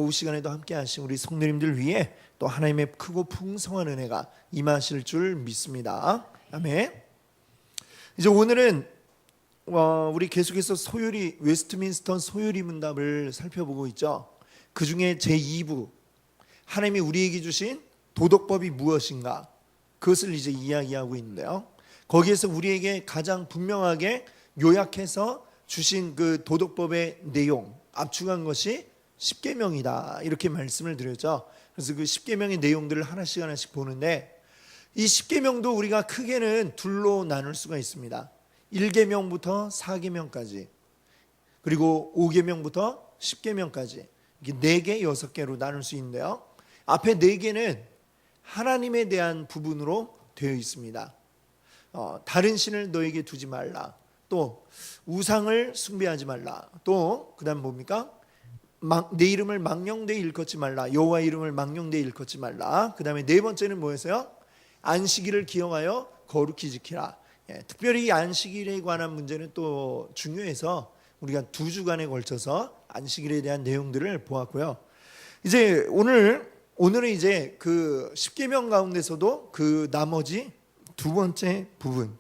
오후 시간에도 함께 하신 우리 성도님들 위해 또 하나님의 크고 풍성한 은혜가 임하실 줄 믿습니다. 아멘. 이제 오늘은 우리 계속해서 웨스트민스터 소요리 문답을 살펴보고 있죠. 그 중에 제2부 하나님이 우리에게 주신 도덕법이 무엇인가, 그것을 이제 이야기하고 있는데요. 거기에서 우리에게 가장 분명하게 요약해서 주신 그 도덕법의 내용, 압축한 것이 십계명이다, 이렇게 말씀을 드렸죠. 그래서 그 십계명의 내용들을 하나씩 보는데, 이 십계명도 우리가 크게는 둘로 나눌 수가 있습니다. 1계명부터 4계명까지, 그리고 5계명부터 10계명까지, 이렇게 4개, 6개로 나눌 수 있는데요. 앞에 4개는 하나님에 대한 부분으로 되어 있습니다. 다른 신을 너에게 두지 말라, 또 우상을 숭배하지 말라, 또 그 다음 뭡니까? 내 이름을 망령되이 일컫지 말라, 여호와 이름을 망령되이 일컫지 말라. 그 다음에 4번째는 뭐였어요? 안식일을 기억하여 거룩히 지키라. 특별히 이 안식일에 관한 문제는 또 중요해서 우리가 2주간에 걸쳐서 안식일에 대한 내용들을 보았고요. 이제 오늘은 이제 그 10계명 가운데서도 그 나머지 2번째 부분,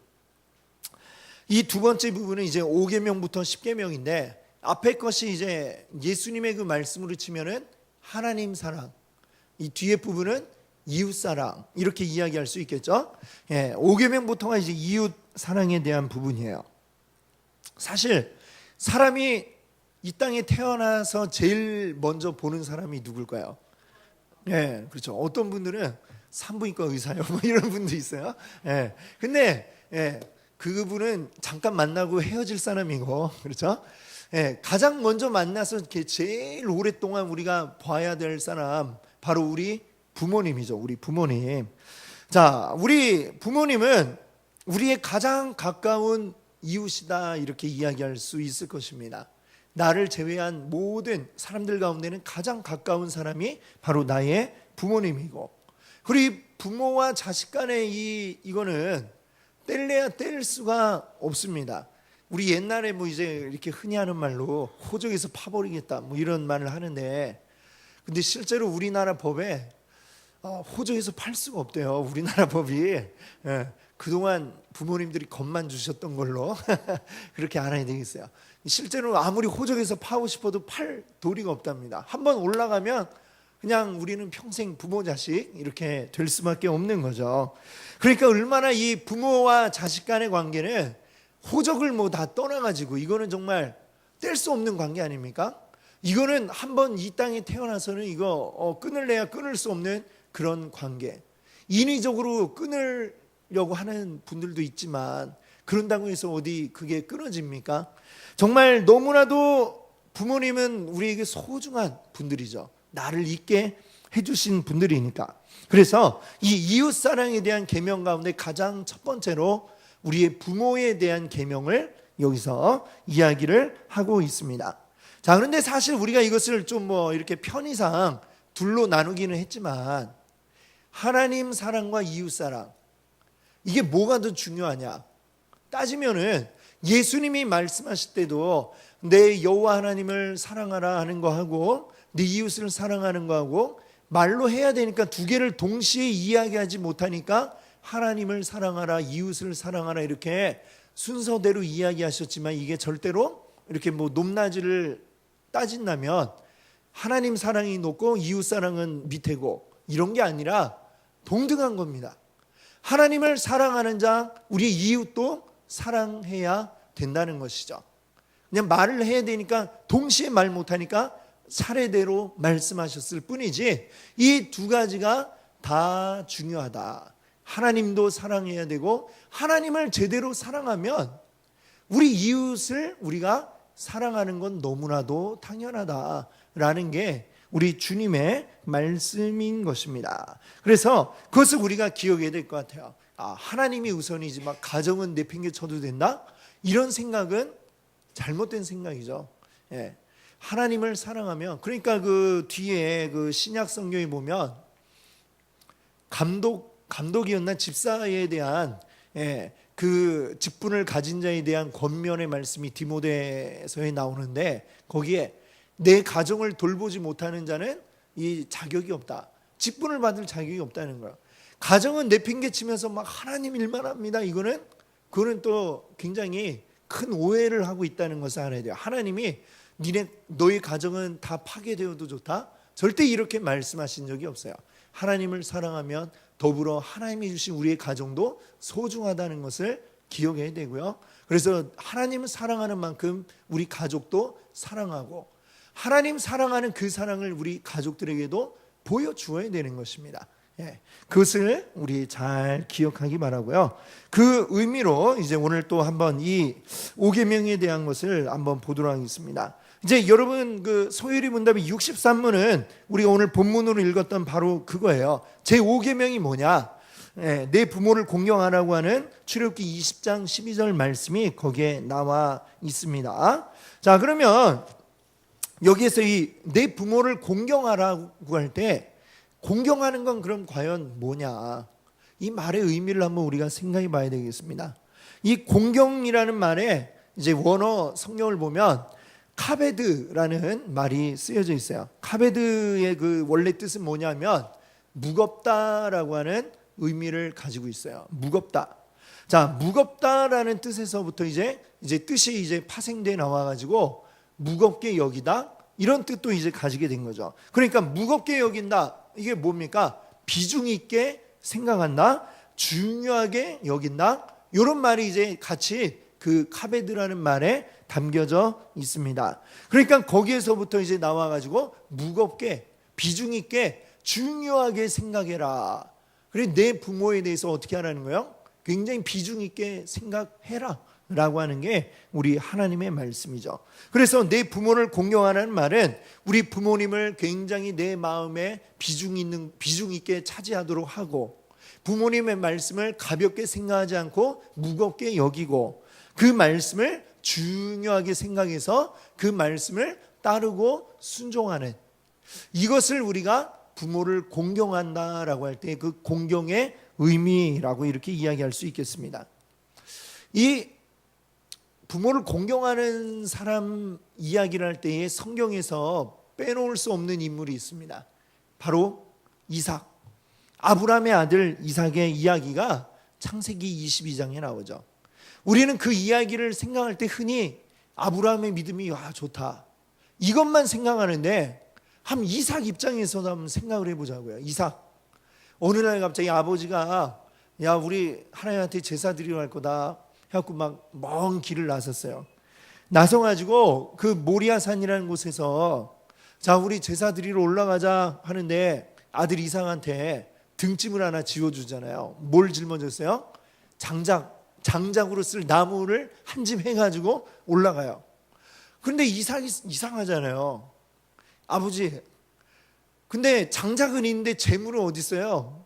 이 2번째 부분은 이제 5계명부터 10계명인데, 앞에 것이 이제 예수님의 그 말씀으로 치면은 하나님 사랑, 이 뒤에 부분은 이웃 사랑, 이렇게 이야기할 수 있겠죠. 5계명부터가 이제 이웃 사랑에 대한 부분이에요. 사실 사람이 이 땅에 태어나서 제일 먼저 보는 사람이 누굴까요? 그렇죠. 어떤 분들은 산부인과 의사요, 뭐 이런 분도 있어요. 근데 그분은 잠깐 만나고 헤어질 사람이고, 그렇죠. 가장 먼저 만나서 제일 오랫동안 우리가 봐야 될 사람, 바로 우리 부모님이죠. 우리 부모님. 자, 우리 부모님은 우리의 가장 가까운 이웃이다, 이렇게 이야기할 수 있을 것입니다. 나를 제외한 모든 사람들 가운데는 가장 가까운 사람이 바로 나의 부모님이고, 그리고 부모와 자식 간의 이거는 뗄래야 뗄 수가 없습니다. 우리 옛날에 뭐 이제 이렇게 흔히 하는 말로 호적에서 파버리겠다, 뭐 이런 말을 하는데, 근데 실제로 우리나라 법에 호적에서 팔 수가 없대요. 우리나라 법이. 그동안 부모님들이 겁만 주셨던 걸로 그렇게 알아야 되겠어요. 실제로 아무리 호적에서 파고 싶어도 팔 도리가 없답니다. 한번 올라가면 그냥 우리는 평생 부모 자식 이렇게 될 수밖에 없는 거죠. 그러니까 얼마나 이 부모와 자식 간의 관계는 호적을 뭐 다 떠나가지고 이거는 정말 뗄 수 없는 관계 아닙니까? 이거는 한번 이 땅에 태어나서는 이거 끊을래야 끊을 수 없는 그런 관계. 인위적으로 끊으려고 하는 분들도 있지만 그런다고 해서 어디 그게 끊어집니까? 정말 너무나도 부모님은 우리에게 소중한 분들이죠. 나를 있게 해주신 분들이니까. 그래서 이 이웃사랑에 대한 계명 가운데 가장 첫 번째로 우리의 부모에 대한 계명을 여기서 이야기를 하고 있습니다. 자, 그런데 사실 우리가 이것을 좀 뭐 이렇게 편의상 둘로 나누기는 했지만, 하나님 사랑과 이웃 사랑, 이게 뭐가 더 중요하냐 따지면은 예수님이 말씀하실 때도 내 여호와 하나님을 사랑하라 하는 거 하고 내 이웃을 사랑하는 거 하고 말로 해야 되니까 두 개를 동시에 이야기하지 못하니까 하나님을 사랑하라, 이웃을 사랑하라, 이렇게 순서대로 이야기하셨지만, 이게 절대로 이렇게 뭐 높낮이를 따진다면 하나님 사랑이 높고 이웃 사랑은 밑이고 이런 게 아니라 동등한 겁니다. 하나님을 사랑하는 자, 우리 이웃도 사랑해야 된다는 것이죠. 그냥 말을 해야 되니까 동시에 말 못하니까 차례대로 말씀하셨을 뿐이지, 이 두 가지가 다 중요하다. 하나님도 사랑해야 되고, 하나님을 제대로 사랑하면 우리 이웃을 우리가 사랑하는 건 너무나도 당연하다라는 게 우리 주님의 말씀인 것입니다. 그래서 그것을 우리가 기억해야 될 것 같아요. 하나님이 우선이지 막 가정은 내팽개쳐도 된다? 이런 생각은 잘못된 생각이죠. 하나님을 사랑하면, 그러니까 그 뒤에 그 신약 성경에 보면 감독이었나 집사에 대한 그 직분을 가진 자에 대한 권면의 말씀이 디모데서에 나오는데, 거기에 내 가정을 돌보지 못하는 자는 이 자격이 없다. 직분을 받을 자격이 없다는 거예요. 가정은 내팽개치면서 막 하나님 일만 합니다. 그거는 또 굉장히 큰 오해를 하고 있다는 것을 알아야 돼요. 하나님이 너희 가정은 다 파괴되어도 좋다? 절대 이렇게 말씀하신 적이 없어요. 하나님을 사랑하면 더불어 하나님이 주신 우리의 가정도 소중하다는 것을 기억해야 되고요. 그래서 하나님을 사랑하는 만큼 우리 가족도 사랑하고 하나님 사랑하는 그 사랑을 우리 가족들에게도 보여주어야 되는 것입니다. 그것을 우리 잘 기억하기 바라고요. 그 의미로 이제 오늘 또 한번 이 5계명에 대한 것을 한번 보도록 하겠습니다. 이제 여러분 그 소율이 문답이 63문은 우리가 오늘 본문으로 읽었던 바로 그거예요. 제 5계명이 뭐냐? 내 부모를 공경하라고 하는 출애굽기 20장 12절 말씀이 거기에 나와 있습니다. 자, 그러면 여기에서 이 내 부모를 공경하라고 할 때 공경하는 건 그럼 과연 뭐냐? 이 말의 의미를 한번 우리가 생각해 봐야 되겠습니다. 이 공경이라는 말에 이제 원어 성경을 보면 카베드라는 말이 쓰여져 있어요. 카베드의 그 원래 뜻은 뭐냐면 무겁다라고 하는 의미를 가지고 있어요. 무겁다. 자, 무겁다라는 뜻에서부터 이제 뜻이 이제 파생돼 나와 가지고 무겁게 여기다 이런 뜻도 이제 가지게 된 거죠. 그러니까 무겁게 여긴다. 이게 뭡니까? 비중 있게 생각한다. 중요하게 여긴다. 이런 말이 이제 같이 그 카베드라는 말에 담겨져 있습니다. 그러니까 거기에서부터 이제 나와 가지고 무겁게 비중 있게 중요하게 생각해라. 그래 내 부모에 대해서 어떻게 하라는 거예요? 굉장히 비중 있게 생각해라 라고 하는 게 우리 하나님의 말씀이죠. 그래서 내 부모를 공경하라는 말은 우리 부모님을 굉장히 내 마음에 비중 있게 차지하도록 하고 부모님의 말씀을 가볍게 생각하지 않고 무겁게 여기고 그 말씀을 중요하게 생각해서 그 말씀을 따르고 순종하는 이것을 우리가 부모를 공경한다라고 할 때 그 공경의 의미라고 이렇게 이야기할 수 있겠습니다. 이 부모를 공경하는 사람 이야기를 할 때에 성경에서 빼놓을 수 없는 인물이 있습니다. 바로 이삭. 아브라함의 아들 이삭의 이야기가 창세기 22장에 나오죠. 우리는 그 이야기를 생각할 때 흔히 아브라함의 믿음이 좋다. 이것만 생각하는데 한 이삭 입장에서도 한번 생각을 해보자고요. 이삭. 어느 날 갑자기 아버지가 야 우리 하나님한테 제사 드리러 갈 거다 해갖고 막 먼 길을 나섰어요. 나서가지고 그 모리아산이라는 곳에서 자 우리 제사 드리러 올라가자 하는데 아들 이삭한테 등짐을 하나 지어주잖아요. 뭘 짊어졌어요? 장작으로 쓸 나무를 한 짐 해가지고 올라가요. 그런데 이삭이 이상하잖아요. 아버지 근데 장작은 있는데 재물은 어디 있어요?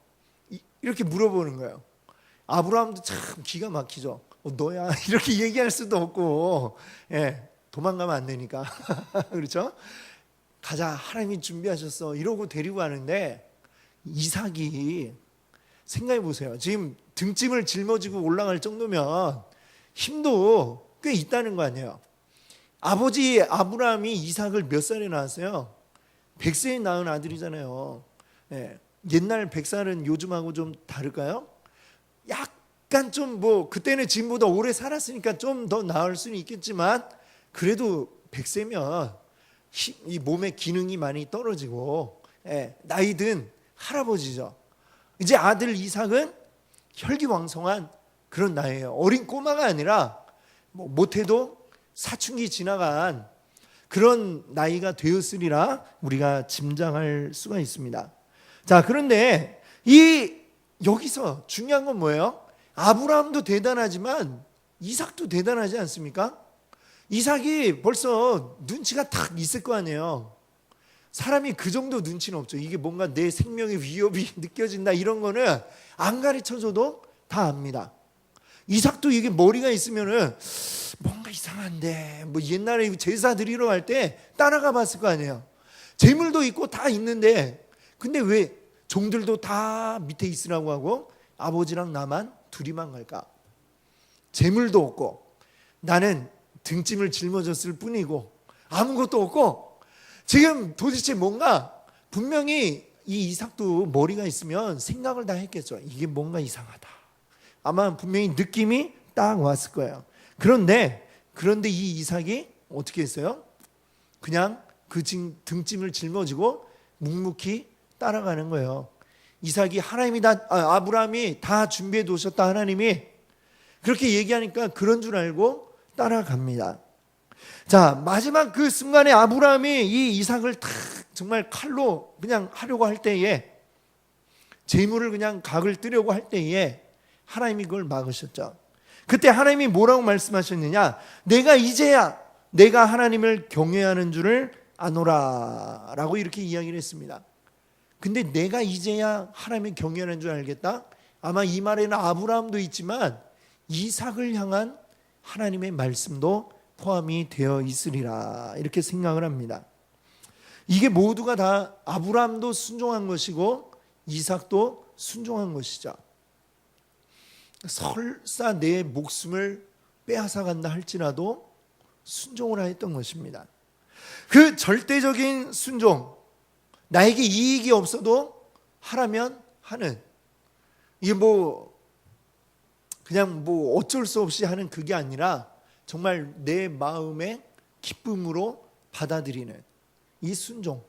이렇게 물어보는 거예요. 아브라함도 참 기가 막히죠. 너야 이렇게 얘기할 수도 없고 도망가면 안 되니까 그렇죠? 가자 하나님이 준비하셨어 이러고 데리고 가는데 이삭이 생각해 보세요. 지금 등짐을 짊어지고 올라갈 정도면 힘도 꽤 있다는 거 아니에요. 아버지 아브라함이 이삭을 몇 살에 낳았어요? 100세에 낳은 아들이잖아요. 옛날 100살은 요즘하고 좀 다를까요? 약간 좀 그때는 지금보다 오래 살았으니까 좀 더 나을 수는 있겠지만 그래도 100세면 이 몸의 기능이 많이 떨어지고 나이 든 할아버지죠. 이제 아들 이삭은 혈기왕성한 그런 나이에요. 어린 꼬마가 아니라 못해도 사춘기 지나간 그런 나이가 되었으리라 우리가 짐작할 수가 있습니다. 자, 그런데 여기서 중요한 건 뭐예요? 아브라함도 대단하지만 이삭도 대단하지 않습니까? 이삭이 벌써 눈치가 딱 있을 거 아니에요. 사람이 그 정도 눈치는 없죠. 이게 뭔가 내 생명의 위협이 느껴진다 이런 거는 안 가르쳐줘도 다 압니다. 이삭도 이게 머리가 있으면은 뭔가 이상한데 옛날에 제사 드리러 갈 때 따라가 봤을 거 아니에요. 재물도 있고 다 있는데 근데 왜 종들도 다 밑에 있으라고 하고 아버지랑 나만 둘이만 갈까? 재물도 없고 나는 등짐을 짊어졌을 뿐이고 아무것도 없고 지금 도대체 뭔가 분명히 이 이삭도 머리가 있으면 생각을 다 했겠죠. 이게 뭔가 이상하다. 아마 분명히 느낌이 딱 왔을 거예요. 그런데 이 이삭이 어떻게 했어요? 그냥 그 등짐을 짊어지고 묵묵히 따라가는 거예요. 이삭이 아브라함이 다 준비해 두셨다. 하나님이 그렇게 얘기하니까 그런 줄 알고 따라갑니다. 자, 마지막 그 순간에 아브라함이 이 이삭을 탁 정말 칼로 그냥 하려고 할 때에, 재물을 그냥 각을 뜨려고 할 때에 하나님이 그걸 막으셨죠. 그때 하나님이 뭐라고 말씀하셨느냐? 내가 하나님을 경외하는 줄을 아노라 라고 이렇게 이야기를 했습니다. 근데 내가 이제야 하나님을 경외하는 줄 알겠다? 아마 이 말에는 아브라함도 있지만 이삭을 향한 하나님의 말씀도 포함이 되어 있으리라 이렇게 생각을 합니다. 이게 모두가 다 아브라함도 순종한 것이고 이삭도 순종한 것이죠. 설사 내 목숨을 빼앗아간다 할지라도 순종을 하였던 것입니다. 그 절대적인 순종, 나에게 이익이 없어도 하라면 하는, 이게 그냥 어쩔 수 없이 하는 그게 아니라 정말 내 마음의 기쁨으로 받아들이는 이 순종,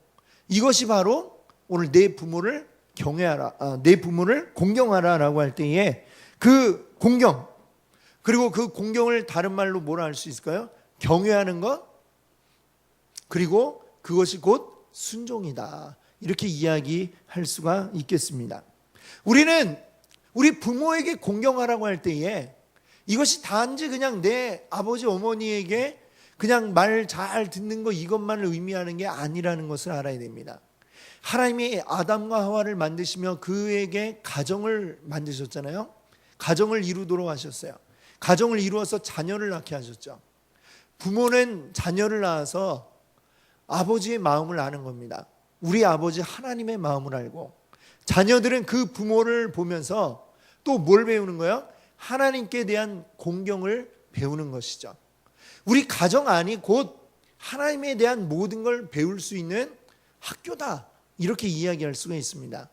이것이 바로 오늘 내 부모를 경외하라, 내 부모를 공경하라라고 할 때에 그 공경, 그리고 그 공경을 다른 말로 뭐라 할 수 있을까요? 경외하는 것, 그리고 그것이 곧 순종이다, 이렇게 이야기할 수가 있겠습니다. 우리는 우리 부모에게 공경하라고 할 때에 이것이 단지 그냥 내 아버지 어머니에게 그냥 말 잘 듣는 거 이것만을 의미하는 게 아니라는 것을 알아야 됩니다. 하나님이 아담과 하와를 만드시며 그에게 가정을 만드셨잖아요. 가정을 이루도록 하셨어요. 가정을 이루어서 자녀를 낳게 하셨죠. 부모는 자녀를 낳아서 아버지의 마음을 아는 겁니다. 우리 아버지 하나님의 마음을 알고, 자녀들은 그 부모를 보면서 또 뭘 배우는 거예요? 하나님께 대한 공경을 배우는 것이죠. 우리 가정 안이 곧 하나님에 대한 모든 걸 배울 수 있는 학교다, 이렇게 이야기할 수가 있습니다.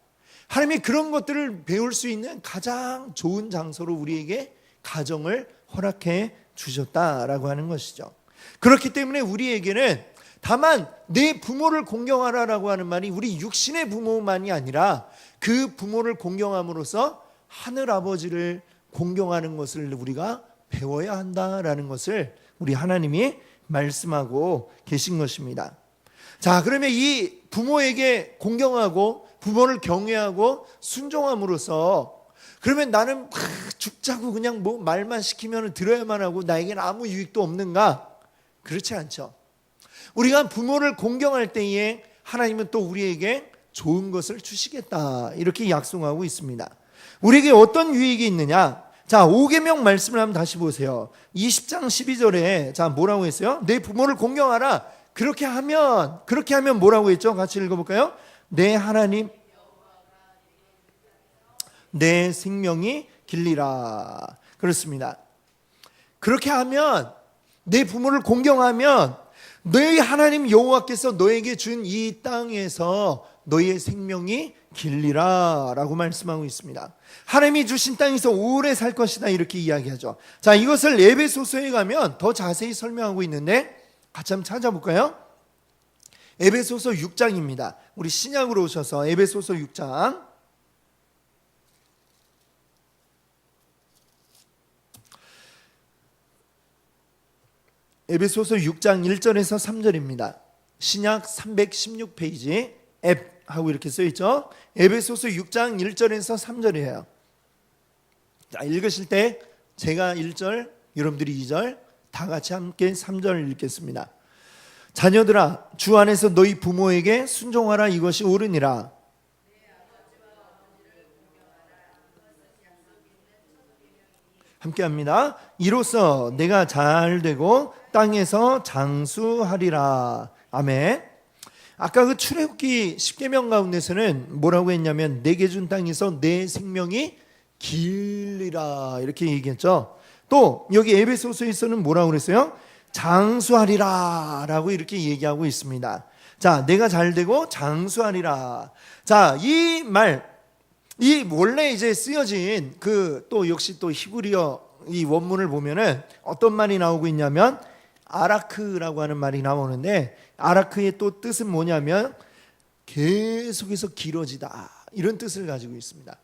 하나님이 그런 것들을 배울 수 있는 가장 좋은 장소로 우리에게 가정을 허락해 주셨다라고 하는 것이죠. 그렇기 때문에 우리에게는 다만 내 부모를 공경하라라고 하는 말이 우리 육신의 부모만이 아니라 그 부모를 공경함으로써 하늘 아버지를 공경하는 것을 우리가 배워야 한다라는 것을 우리 하나님이 말씀하고 계신 것입니다. 자, 그러면 이 부모에게 공경하고 부모를 경외하고 순종함으로써, 그러면 나는 죽자고 그냥 말만 시키면 들어야만 하고 나에게는 아무 유익도 없는가? 그렇지 않죠. 우리가 부모를 공경할 때에 하나님은 또 우리에게 좋은 것을 주시겠다, 이렇게 약속하고 있습니다. 우리에게 어떤 유익이 있느냐? 자, 5계명 말씀을 한번 다시 보세요. 20장 12절에 자, 뭐라고 했어요? 내 부모를 공경하라. 그렇게 하면 뭐라고 했죠? 같이 읽어볼까요? 내 하나님 내 생명이 길리라. 그렇습니다. 그렇게 하면, 내 부모를 공경하면 너희 하나님 여호와께서 너에게 준 이 땅에서 너희의 생명이 길리라 라고 말씀하고 있습니다. 하나님이 주신 땅에서 오래 살 것이다, 이렇게 이야기하죠. 자, 이것을 에베소서에 가면 더 자세히 설명하고 있는데 같이 한번 찾아볼까요? 에베소서 6장입니다. 우리 신약으로 오셔서 에베소서 6장, 에베소서 6장 1절에서 3절입니다. 신약 316페이지 앱 하고 이렇게 써있죠. 에베소서 6장 1절에서 3절이에요. 자, 읽으실 때 제가 1절, 여러분들이 2절, 다 같이 함께 3절 읽겠습니다. 자녀들아, 주 안에서 너희 부모에게 순종하라. 이것이 옳으니라. 함께합니다. 이로써 내가 잘되고 땅에서 장수하리라. 아멘. 아까 그 출애굽기 10계명 가운데서는 뭐라고 했냐면 내게 준 땅에서 내 생명이 길리라, 이렇게 얘기했죠. 또 여기 에베소서에서는 뭐라고 그랬어요? 장수하리라 라고 이렇게 얘기하고 있습니다. 자, 내가 잘 되고 장수하리라. 자, 이 말, 이 원래 이제 쓰여진 그 또 역시 또 히브리어 이 원문을 보면은 어떤 말이 나오고 있냐면 아라크라고 하는 말이 나오는데, 아라크의 또 뜻은 뭐냐면 계속해서 길어지다, 이런 뜻을 가지고 있습니다.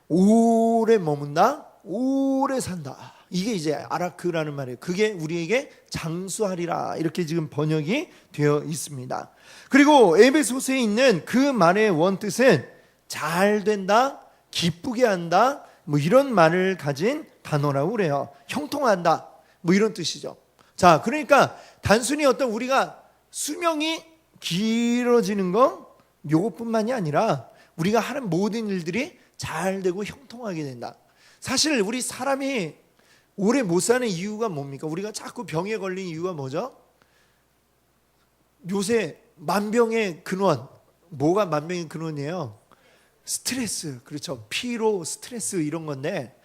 오래 머문다, 오래 산다. 이게 이제 아라크라는 말이에요. 그게 우리에게 장수하리라, 이렇게 지금 번역이 되어 있습니다. 그리고 에베소서에 있는 그 말의 원뜻은 잘 된다, 기쁘게 한다, 뭐 이런 말을 가진 단어라고 그래요. 형통한다, 뭐 이런 뜻이죠. 자, 그러니까 단순히 어떤 우리가 수명이 길어지는 거 요것뿐만이 아니라 우리가 하는 모든 일들이 잘 되고 형통하게 된다. 사실 우리 사람이 오래 못 사는 이유가 뭡니까? 우리가 자꾸 병에 걸린 이유가 뭐죠? 요새 만병의 근원, 뭐가 만병의 근원이에요? 스트레스. 그렇죠. 피로, 스트레스, 이런 건데,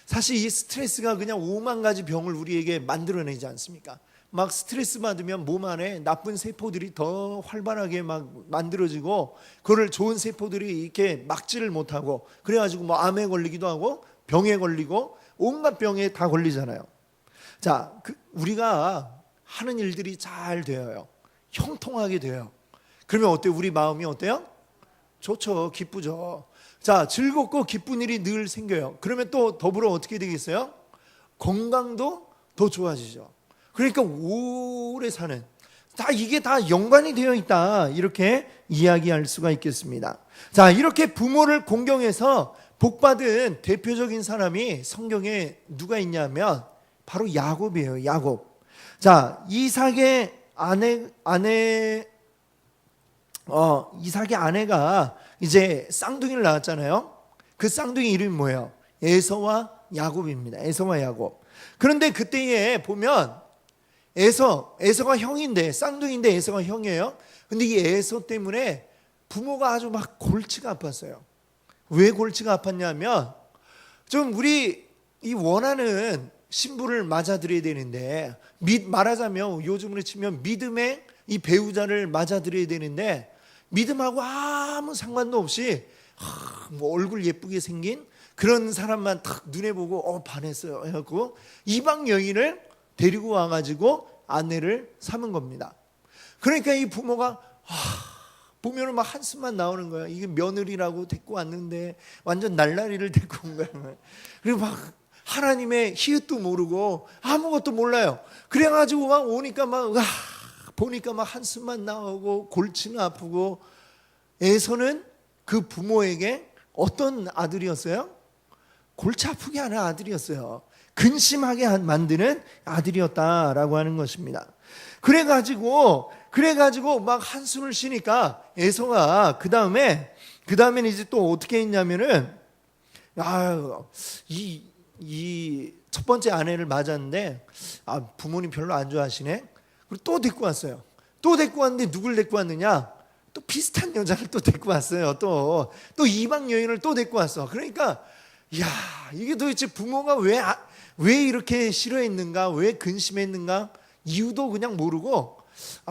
사실 이 스트레스가 그냥 5만 가지 병을 우리에게 만들어내지 않습니까? 막 스트레스 받으면 몸 안에 나쁜 세포들이 더 활발하게 막 만들어지고, 그거를 좋은 세포들이 이렇게 막지를 못하고, 그래가지고 뭐 암에 걸리기도 하고 병에 걸리고 온갖 병에 다 걸리잖아요. 자, 우리가 하는 일들이 잘 되어요. 형통하게 돼요. 그러면 어때요? 우리 마음이 어때요? 좋죠. 기쁘죠. 자, 즐겁고 기쁜 일이 늘 생겨요. 그러면 또 더불어 어떻게 되겠어요? 건강도 더 좋아지죠. 그러니까 오래 사는, 다 이게 다 연관이 되어 있다, 이렇게 이야기할 수가 있겠습니다. 자, 이렇게 부모를 공경해서 복받은 대표적인 사람이 성경에 누가 있냐면 바로 야곱이에요. 야곱. 자, 이삭의 아내가 이제 쌍둥이를 낳았잖아요. 그 쌍둥이 이름이 뭐예요? 에서와 야곱입니다. 에서와 야곱. 그런데 그때에 보면 에서가 형인데, 쌍둥이인데 에서가 형이에요. 근데 이 에서 때문에 부모가 아주 막 골치가 아팠어요. 왜 골치가 아팠냐면, 좀 우리 이 원하는 신부를 맞아들여야 되는데, 말하자면 요즘으로 치면 믿음의 이 배우자를 맞아들여야 되는데, 믿음하고 아무 상관도 없이 뭐 얼굴 예쁘게 생긴 그런 사람만 딱 눈에 보고 반했어요 해갖고 이방 여인을 데리고 와가지고 아내를 삼은 겁니다. 그러니까 이 부모가 보면은 막 한숨만 나오는 거야. 이게 며느리라고 데리고 왔는데 완전 날라리를 데리고 온 거야. 그리고 막 하나님의 히읗도 모르고 아무것도 몰라요. 그래가지고 막 오니까 보니까 막 한숨만 나오고 골치는 아프고. 에서는 그 부모에게 어떤 아들이었어요? 골치 아프게 하는 아들이었어요. 근심하게 만드는 아들이었다라고 하는 것입니다. 그래가지고 막 한숨을 쉬니까 에서가 그 다음에는 이제 또 어떻게 했냐면은, 이 첫 번째 아내를 맞았는데 부모님 별로 안 좋아하시네. 그리고 또 데리고 왔어요. 또 데리고 왔는데 누굴 데리고 왔느냐? 또 비슷한 여자를 또 데리고 왔어요. 또 이방 여인을 또 데리고 왔어. 그러니까 이게 도대체 부모가 왜 이렇게 싫어했는가, 왜 근심했는가, 이유도 그냥 모르고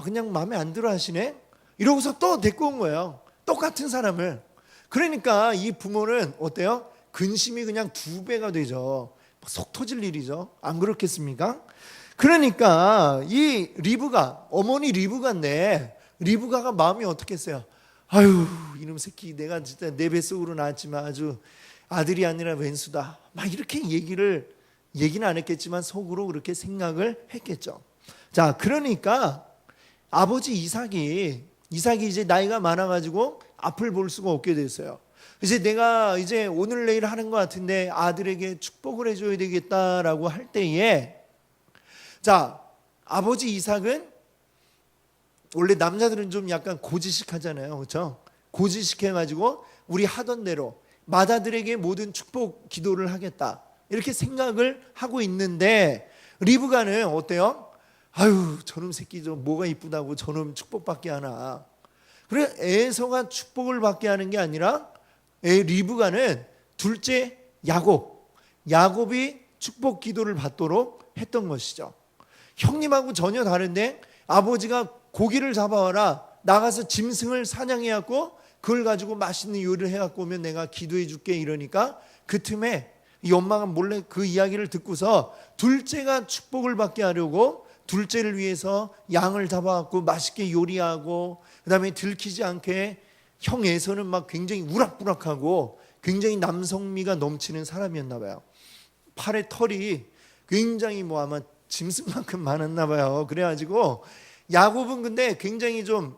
그냥 마음에 안 들어 하시네, 이러고서 또 데리고 온 거예요. 똑같은 사람을. 그러니까 이 부모는 어때요? 근심이 그냥 2배가 되죠. 속 터질 일이죠. 안 그렇겠습니까? 그러니까 이 어머니 리브가인데, 리브가가 마음이 어떻겠어요? 아유, 이놈 새끼, 내가 진짜 내 뱃속으로 낳았지만 아주 아들이 아니라 왼수다, 막 이렇게 얘기는 안 했겠지만 속으로 그렇게 생각을 했겠죠. 자, 그러니까 아버지 이삭이 이제 나이가 많아가지고 앞을 볼 수가 없게 됐어요. 이제 내가 이제 오늘 내일 하는 것 같은데 아들에게 축복을 해줘야 되겠다라고 할 때에, 자, 아버지 이삭은 원래 남자들은 좀 약간 고지식하잖아요, 그렇죠? 고지식해가지고 우리 하던 대로 맏아들에게 모든 축복 기도를 하겠다, 이렇게 생각을 하고 있는데, 리브가는 어때요? 아유, 저놈 새끼 좀 뭐가 이쁘다고 저놈 축복받게 하나. 그래, 에서가 축복을 받게 하는 게 아니라 리브가는 둘째 야곱이 축복 기도를 받도록 했던 것이죠. 형님하고 전혀 다른데 아버지가 고기를 잡아와라, 나가서 짐승을 사냥해갖고 그걸 가지고 맛있는 요리를 해갖고 오면 내가 기도해 줄게 이러니까 그 틈에 이 엄마가 몰래 그 이야기를 듣고서 둘째가 축복을 받게 하려고 둘째를 위해서 양을 잡아갖고 맛있게 요리하고 그다음에 들키지 않게 형 에서는 막 굉장히 우락부락하고 굉장히 남성미가 넘치는 사람이었나 봐요. 팔에 털이 굉장히 뭐 아마 짐승만큼 많았나 봐요. 그래가지고 야곱은 근데 굉장히 좀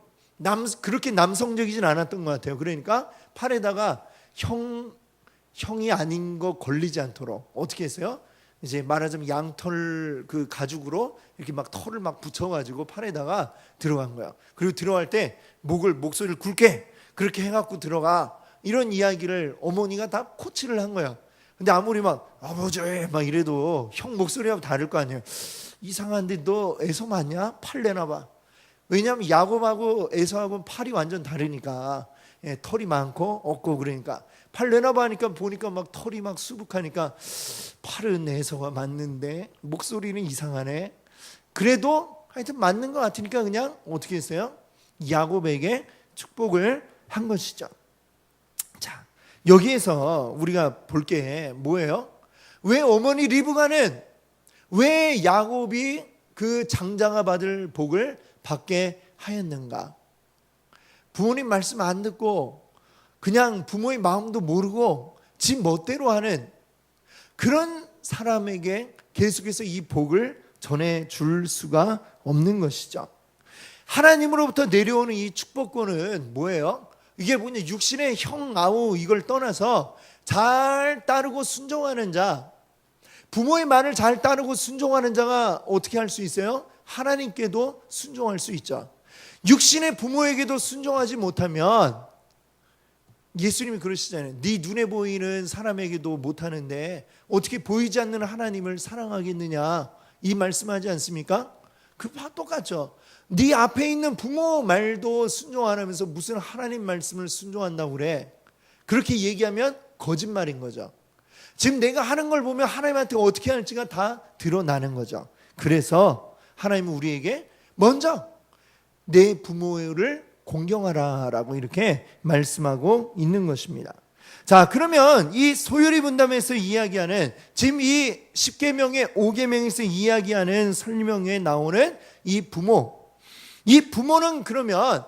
그렇게 남성적이진 않았던 것 같아요. 그러니까 팔에다가 형이 아닌 거 걸리지 않도록 어떻게 했어요? 이제 말하자면 양털 그 가죽으로 이렇게 막 털을 막 붙여가지고 팔에다가 들어간 거야. 그리고 들어갈 때 목소리를 굵게 그렇게 해갖고 들어가, 이런 이야기를 어머니가 다 코치를 한 거야. 근데 아무리 막 아버지 막 이래도 형 목소리하고 다를 거 아니에요. 이상한데 너 에서 맞냐? 팔 내놔봐. 왜냐하면 야곱하고 에서하고는 팔이 완전 다르니까, 털이 많고 없고 그러니까 팔 내놔봐 하니까 보니까 막 털이 막 수북하니까 팔은 에서가 맞는데 목소리는 이상하네. 그래도 하여튼 맞는 것 같으니까 그냥 어떻게 했어요? 야곱에게 축복을 한 것이죠. 자, 여기에서 우리가 볼 게 뭐예요? 왜 어머니 리브가는 왜 야곱이 그 장자가 받을 복을 받게 하였는가? 부모님 말씀 안 듣고 그냥 부모의 마음도 모르고 지 멋대로 하는 그런 사람에게 계속해서 이 복을 전해줄 수가 없는 것이죠. 하나님으로부터 내려오는 이 축복권은 뭐예요? 이게 뭐냐, 육신의 형 아우 이걸 떠나서 잘 따르고 순종하는 자, 부모의 말을 잘 따르고 순종하는 자가 어떻게 할 수 있어요? 하나님께도 순종할 수 있죠. 육신의 부모에게도 순종하지 못하면, 예수님이 그러시잖아요. 네 눈에 보이는 사람에게도 못하는데 어떻게 보이지 않는 하나님을 사랑하겠느냐, 이 말씀하지 않습니까? 그와 똑같죠. 네 앞에 있는 부모 말도 순종 안 하면서 무슨 하나님 말씀을 순종한다고 그래. 그렇게 얘기하면 거짓말인 거죠. 지금 내가 하는 걸 보면 하나님한테 어떻게 할지가 다 드러나는 거죠. 그래서 하나님은 우리에게 먼저 내 부모를 공경하라라고 이렇게 말씀하고 있는 것입니다. 자, 그러면 이 소요리 분담에서 이야기하는, 지금 이 10계명의 5계명에서 이야기하는 설명에 나오는 이 부모는 그러면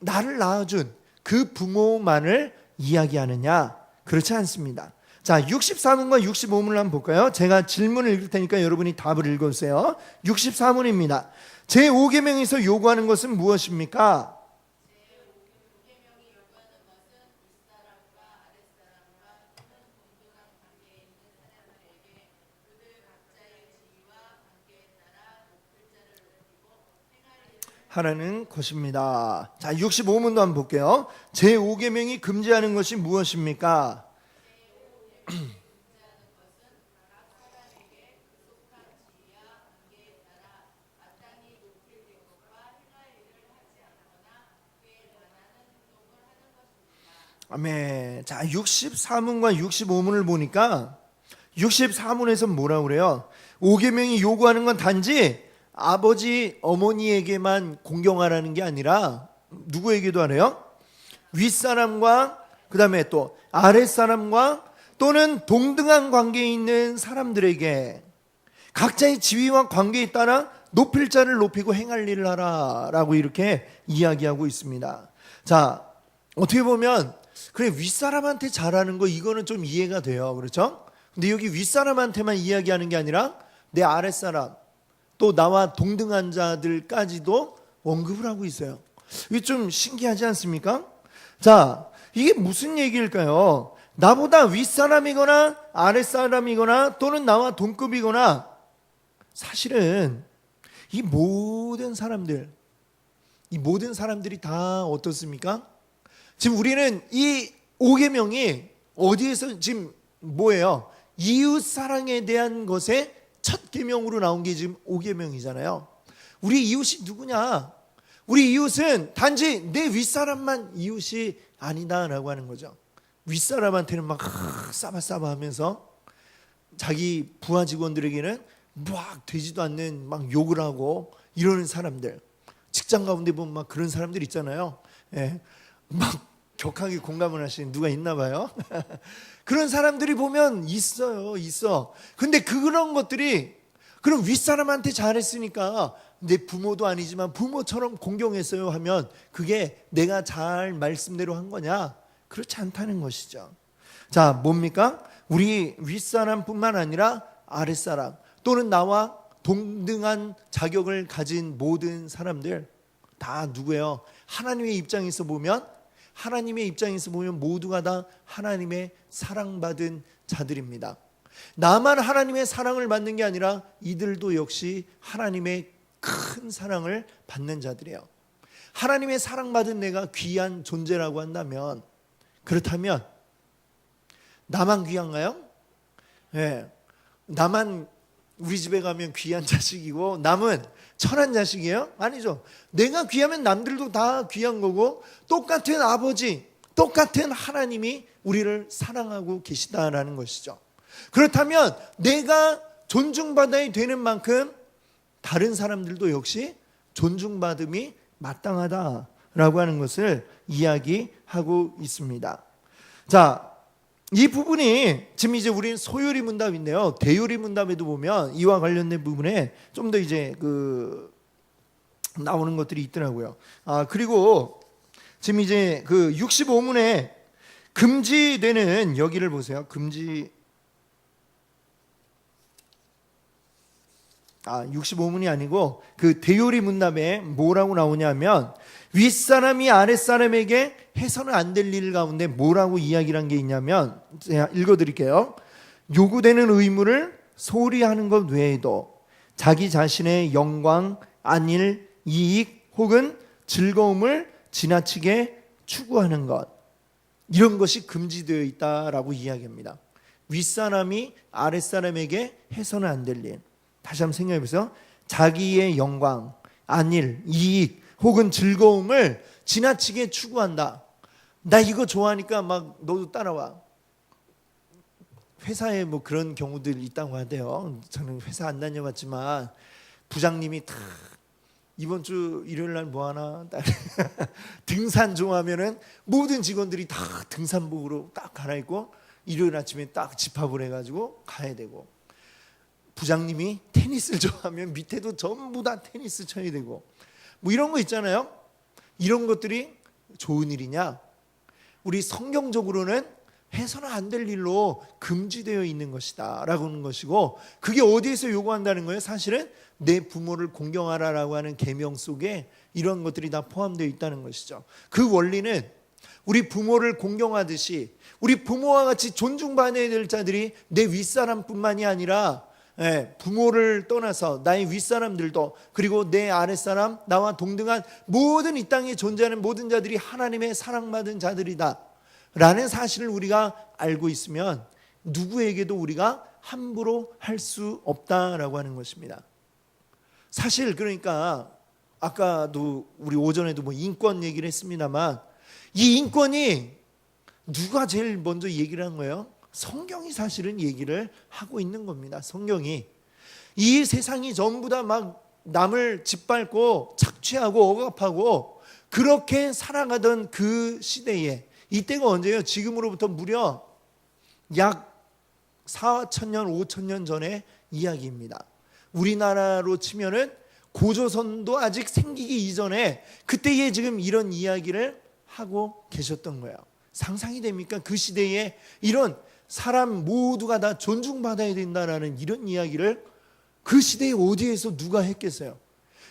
나를 낳아준 그 부모만을 이야기하느냐? 그렇지 않습니다. 자, 64문과 65문을 한번 볼까요? 제가 질문을 읽을 테니까 여러분이 답을 읽어주세요. 64문입니다. 제5계명에서 요구하는 것은 무엇입니까? 하라는 것입니다. 자, 65문도 한번 볼게요. 제5계명이 금지하는 것이 무엇입니까? 아멘. 자, 64문과 65문을 보니까 64문에서 뭐라고 그래요? 5계명이 요구하는 건 단지 아버지, 어머니에게만 공경하라는 게 아니라 누구에게도 하래요? 윗사람과 그 다음에 또 아랫사람과 또는 동등한 관계에 있는 사람들에게 각자의 지위와 관계에 따라 높일 자를 높이고 행할 일을 하라라고 이렇게 이야기하고 있습니다. 자, 어떻게 보면 그래, 윗사람한테 잘하는 거 이거는 좀 이해가 돼요. 그렇죠? 근데 여기 윗사람한테만 이야기하는 게 아니라 내 아랫사람, 또 나와 동등한 자들까지도 언급을 하고 있어요. 이게 좀 신기하지 않습니까? 자, 이게 무슨 얘기일까요? 나보다 윗사람이거나 아랫사람이거나 또는 나와 동급이거나, 사실은 이 모든 사람들이 다 어떻습니까? 지금 우리는 이 5계명이 어디에서 지금 뭐예요? 이웃 사랑에 대한 것에 첫 계명으로 나온 게 지금 5계명이잖아요. 우리 이웃이 누구냐? 우리 이웃은 단지 내 윗사람만 이웃이 아니다라고 하는 거죠. 윗사람한테는 막 싸바싸바 하면서 자기 부하 직원들에게는 막 되지도 않는 막 욕을 하고 이러는 사람들. 직장 가운데 보면 막 그런 사람들 있잖아요. 예, 막 격하게 공감을 하시는 누가 있나 봐요. 그런 사람들이 보면 있어. 근데 그런 것들이 그럼 윗사람한테 잘했으니까 내 부모도 아니지만 부모처럼 공경했어요 하면 그게 내가 잘 말씀대로 한 거냐? 그렇지 않다는 것이죠. 자, 뭡니까? 우리 윗사람뿐만 아니라 아랫사람 또는 나와 동등한 자격을 가진 모든 사람들 다 누구예요? 하나님의 입장에서 보면 모두가 다 하나님의 사랑받은 자들입니다. 나만 하나님의 사랑을 받는 게 아니라 이들도 역시 하나님의 큰 사랑을 받는 자들이에요. 하나님의 사랑받은 내가 귀한 존재라고 한다면, 그렇다면 나만 귀한가요? 네. 나만 우리 집에 가면 귀한 자식이고 남은 천한 자식이에요? 아니죠. 내가 귀하면 남들도 다 귀한 거고, 똑같은 아버지, 똑같은 하나님이 우리를 사랑하고 계시다라는 것이죠. 그렇다면 내가 존중받아야 되는 만큼 다른 사람들도 역시 존중받음이 마땅하다라고 하는 것을 이야기하고 있습니다. 자, 이 부분이 지금 이제 우리는 소요리 문답인데요. 대요리 문답에도 보면 이와 관련된 부분에 좀 더 이제 나오는 것들이 있더라고요. 그리고 지금 이제 65문에 금지되는 여기를 보세요. 65문이 아니고 그 대요리 문답에 뭐라고 나오냐면 윗사람이 아랫사람에게 해서는 안 될 일 가운데 뭐라고 이야기를 한 게 있냐면 제가 읽어드릴게요. 요구되는 의무를 소홀히 하는 것 외에도 자기 자신의 영광, 안일, 이익 혹은 즐거움을 지나치게 추구하는 것, 이런 것이 금지되어 있다라고 이야기합니다. 윗사람이 아랫사람에게 해서는 안 될 일. 다시 한번 생각해 보세요. 자기의 영광, 안일, 이익 혹은 즐거움을 지나치게 추구한다. 나 이거 좋아하니까 막 너도 따라와. 회사에 뭐 그런 경우들 있다고 하대요. 저는 회사 안 다녀봤지만 부장님이 다 이번 주 일요일 날 뭐 하나 등산 좋아하면은 모든 직원들이 다 등산복으로 딱 갈아입고 일요일 아침에 딱 집합을 해가지고 가야 되고, 부장님이 테니스를 좋아하면 밑에도 전부 다 테니스 쳐야 되고, 뭐 이런 거 있잖아요. 이런 것들이 좋은 일이냐? 우리 성경적으로는 해서는 안 될 일로 금지되어 있는 것이다 라고 하는 것이고, 그게 어디에서 요구한다는 거예요? 사실은 내 부모를 공경하라라고 하는 계명 속에 이런 것들이 다 포함되어 있다는 것이죠. 그 원리는 우리 부모를 공경하듯이 우리 부모와 같이 존중받아야 될 자들이 내 윗사람뿐만이 아니라 부모를 떠나서 나의 윗사람들도, 그리고 내 아랫사람, 나와 동등한 모든 이 땅에 존재하는 모든 자들이 하나님의 사랑받은 자들이다 라는 사실을 우리가 알고 있으면 누구에게도 우리가 함부로 할 수 없다라고 하는 것입니다. 사실 그러니까 아까도 우리 오전에도 뭐 인권 얘기를 했습니다만, 이 인권이 누가 제일 먼저 얘기를 한 거예요? 성경이 사실은 얘기를 하고 있는 겁니다. 성경이. 이 세상이 전부 다 막 남을 짓밟고 착취하고 억압하고 그렇게 살아가던 그 시대에, 이때가 언제예요? 지금으로부터 무려 약 4,000년, 5,000년 전의 이야기입니다. 우리나라로 치면은 고조선도 아직 생기기 이전에 그때에 지금 이런 이야기를 하고 계셨던 거예요. 상상이 됩니까? 그 시대에 이런 사람 모두가 다 존중받아야 된다라는 이런 이야기를 그 시대에 어디에서 누가 했겠어요?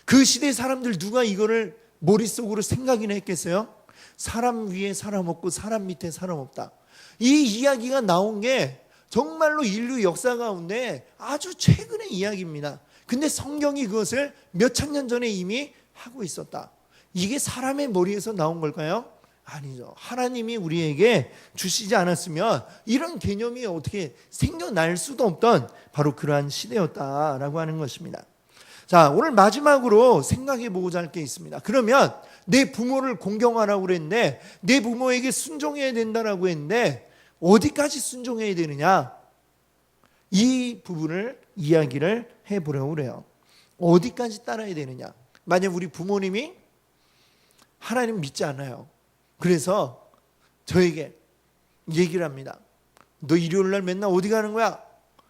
그 시대 사람들 누가 이거를 머릿속으로 생각이나 했겠어요? 사람 위에 사람 없고 사람 밑에 사람 없다. 이 이야기가 나온 게 정말로 인류 역사 가운데 아주 최근의 이야기입니다. 근데 성경이 그것을 몇 천 년 전에 이미 하고 있었다. 이게 사람의 머리에서 나온 걸까요? 아니죠. 하나님이 우리에게 주시지 않았으면 이런 개념이 어떻게 생겨날 수도 없던 바로 그러한 시대였다라고 하는 것입니다. 자, 오늘 마지막으로 생각해 보고자 할 게 있습니다. 그러면 내 부모를 공경하라고 그랬는데, 내 부모에게 순종해야 된다라고 했는데 어디까지 순종해야 되느냐? 이 부분을 이야기를 해보려고 그래요. 어디까지 따라야 되느냐? 만약 우리 부모님이 하나님 믿지 않아요. 그래서 저에게 얘기를 합니다. 너 일요일 날 맨날 어디 가는 거야?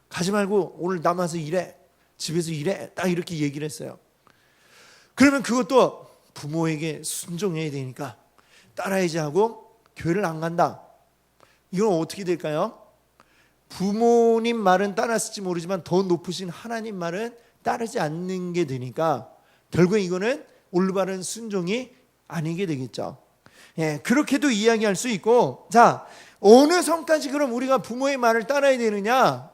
가지 말고 오늘 남아서 일해. 집에서 일해. 딱 이렇게 얘기를 했어요. 그러면 그것도 부모에게 순종해야 되니까 따라야지 하고 교회를 안 간다. 이건 어떻게 될까요? 부모님 말은 따랐을지 모르지만 더 높으신 하나님 말은 따르지 않는 게 되니까 결국에 이거는 올바른 순종이 아니게 되겠죠. 예, 그렇게도 이야기할 수 있고, 자, 어느 선까지 그럼 우리가 부모의 말을 따라야 되느냐?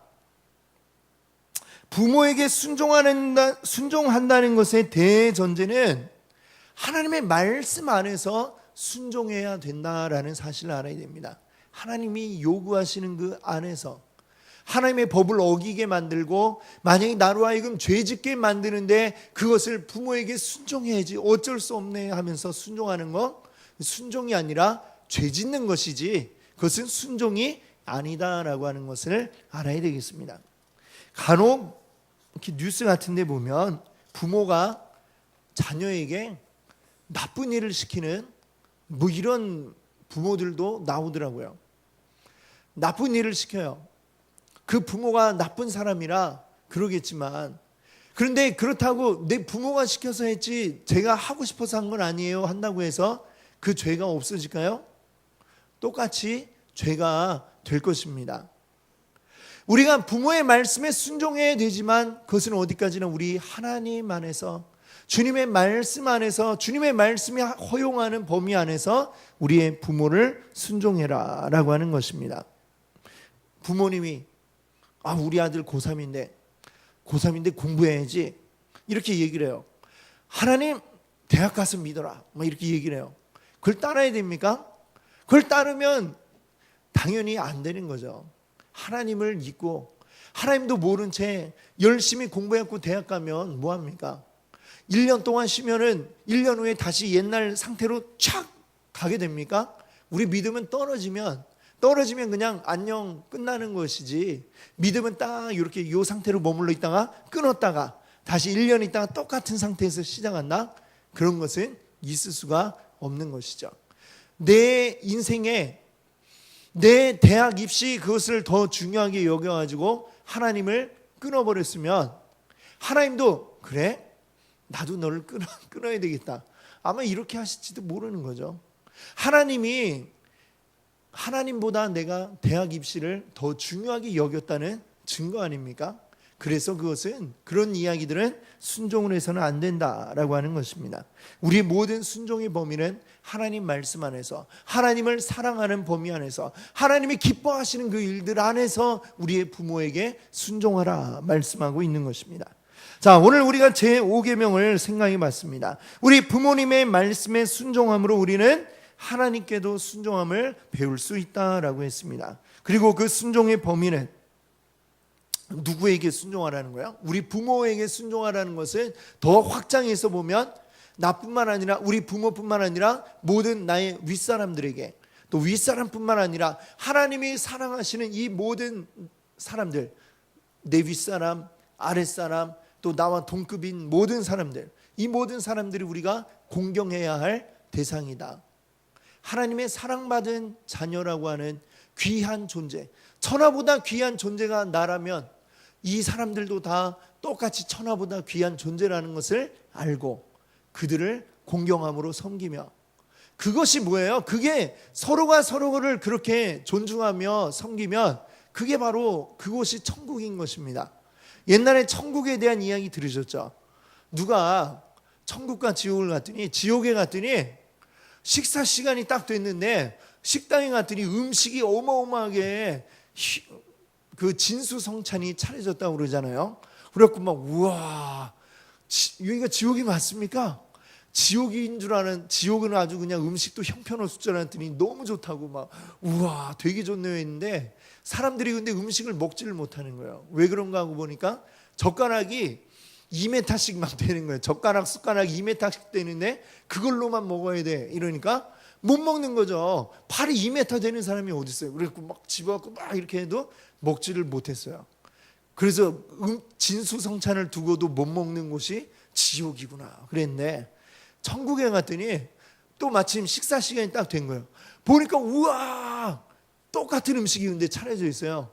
부모에게 순종한다는 것의 대전제는 하나님의 말씀 안에서 순종해야 된다라는 사실을 알아야 됩니다. 하나님이 요구하시는 그 안에서 하나님의 법을 어기게 만들고 만약에 나로 하여금 죄짓게 만드는데 그것을 부모에게 순종해야지 어쩔 수 없네 하면서 순종하는 거, 순종이 아니라 죄짓는 것이지 그것은 순종이 아니다라고 하는 것을 알아야 되겠습니다. 간혹 이렇게 뉴스 같은 데 보면 부모가 자녀에게 나쁜 일을 시키는 뭐 이런 부모들도 나오더라고요. 나쁜 일을 시켜요. 그 부모가 나쁜 사람이라 그러겠지만, 그런데 그렇다고 내 부모가 시켜서 했지 제가 하고 싶어서 한 건 아니에요 한다고 해서 그 죄가 없어질까요? 똑같이 죄가 될 것입니다. 우리가 부모의 말씀에 순종해야 되지만 그것은 어디까지나 우리 하나님 안에서, 주님의 말씀 안에서, 주님의 말씀이 허용하는 범위 안에서 우리의 부모를 순종해라 라고 하는 것입니다. 부모님이 우리 아들 고3인데 공부해야지 이렇게 얘기를 해요. 하나님 대학 가서 믿어라 이렇게 얘기를 해요. 그걸 따라야 됩니까? 그걸 따르면 당연히 안 되는 거죠. 하나님을 믿고 하나님도 모른 채 열심히 공부해갖고 대학 가면 뭐합니까? 1년 동안 쉬면은 1년 후에 다시 옛날 상태로 촥 가게 됩니까? 우리 믿음은 떨어지면 그냥 안녕 끝나는 것이지, 믿음은 딱 이렇게 이 상태로 머물러 있다가 끊었다가 다시 1년 있다가 똑같은 상태에서 시작한다? 그런 것은 있을 수가 없는 것이죠. 내 인생에 내 대학 입시 그것을 더 중요하게 여겨가지고 하나님을 끊어버렸으면 하나님도 그래? 나도 너를 끊어야 되겠다. 아마 이렇게 하실지도 모르는 거죠. 하나님보다 내가 대학 입시를 더 중요하게 여겼다는 증거 아닙니까? 그래서 그런 이야기들은 순종을 해서는 안 된다라고 하는 것입니다. 우리 모든 순종의 범위는 하나님 말씀 안에서, 하나님을 사랑하는 범위 안에서, 하나님이 기뻐하시는 그 일들 안에서 우리의 부모에게 순종하라 말씀하고 있는 것입니다. 자, 오늘 우리가 제5계명을 생각해 봤습니다. 우리 부모님의 말씀에 순종함으로 우리는 하나님께도 순종함을 배울 수 있다라고 했습니다. 그리고 그 순종의 범위는 누구에게 순종하라는 거야? 우리 부모에게 순종하라는 것을 더 확장해서 보면 나뿐만 아니라 우리 부모뿐만 아니라 모든 나의 윗사람들에게, 또 윗사람뿐만 아니라 하나님이 사랑하시는 이 모든 사람들, 내 윗사람, 아랫사람, 또 나와 동급인 모든 사람들, 이 모든 사람들이 우리가 공경해야 할 대상이다. 하나님의 사랑받은 자녀라고 하는 귀한 존재, 천하보다 귀한 존재가 나라면 이 사람들도 다 똑같이 천하보다 귀한 존재라는 것을 알고 그들을 공경함으로 섬기며, 그것이 뭐예요? 그게 서로가 서로를 그렇게 존중하며 섬기면 그게 바로 그곳이 천국인 것입니다. 옛날에 천국에 대한 이야기 들으셨죠? 누가 천국과 지옥을 갔더니, 지옥에 갔더니 식사 시간이 딱 됐는데 식당에 갔더니 음식이 어마어마하게 그 진수성찬이 차려졌다고 그러잖아요. 그래갖고 막 우와, 여기가 지옥이 맞습니까? 지옥인 줄 아는, 지옥은 아주 그냥 음식도 형편없을 줄 알았더니 너무 좋다고 막 우와 되게 좋네요 했는데, 사람들이 근데 음식을 먹지를 못하는 거예요. 왜 그런가 하고 보니까 젓가락이 2m씩 막 되는 거예요. 젓가락 숟가락 2m씩 되는데 그걸로만 먹어야 돼 이러니까 못 먹는 거죠. 팔이 2m 되는 사람이 어디 있어요? 그래서 막 집어갖고 막 이렇게 해도 먹지를 못했어요. 그래서 진수성찬을 두고도 못 먹는 곳이 지옥이구나 그랬는데 천국에 갔더니 또 마침 식사 시간이 딱 된 거예요. 보니까 우와 똑같은 음식이 근데 차려져 있어요.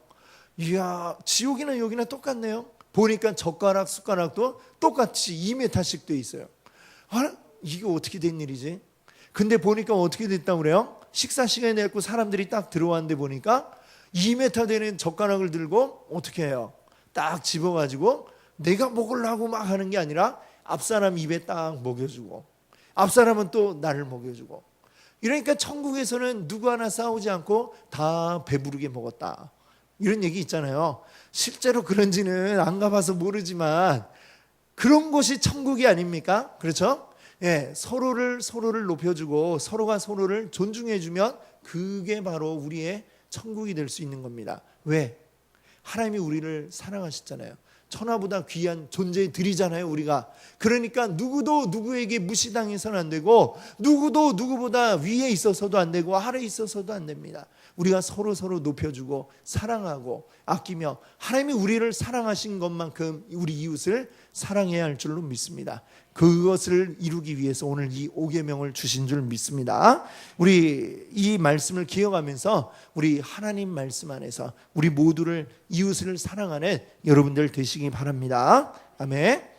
이야 지옥이나 여기나 똑같네요. 보니까 젓가락 숟가락도 똑같이 2m씩 돼 있어요. 아, 이게 어떻게 된 일이지? 근데 보니까 어떻게 됐다고 그래요? 식사 시간이 됐고 사람들이 딱 들어왔는데 보니까 2m 되는 젓가락을 들고 어떻게 해요? 딱 집어가지고 내가 먹으려고 막 하는 게 아니라 앞사람 입에 딱 먹여주고 앞사람은 또 나를 먹여주고 이러니까 천국에서는 누구 하나 싸우지 않고 다 배부르게 먹었다. 이런 얘기 있잖아요. 실제로 그런지는 안 가봐서 모르지만 그런 곳이 천국이 아닙니까? 그렇죠? 예, 서로를 높여주고 서로가 서로를 존중해주면 그게 바로 우리의 천국이 될 수 있는 겁니다. 왜? 하나님이 우리를 사랑하셨잖아요. 천하보다 귀한 존재들이잖아요 우리가. 그러니까 누구도 누구에게 무시당해서는 안 되고 누구도 누구보다 위에 있어서도 안 되고 아래에 있어서도 안 됩니다. 우리가 서로 높여주고 사랑하고 아끼며 하나님이 우리를 사랑하신 것만큼 우리 이웃을 사랑해야 할 줄로 믿습니다. 그것을 이루기 위해서 오늘 이 5계명을 주신 줄 믿습니다. 우리 이 말씀을 기억하면서 우리 하나님 말씀 안에서 우리 모두를 이웃을 사랑하는 여러분들 되시기 바랍니다. 아멘.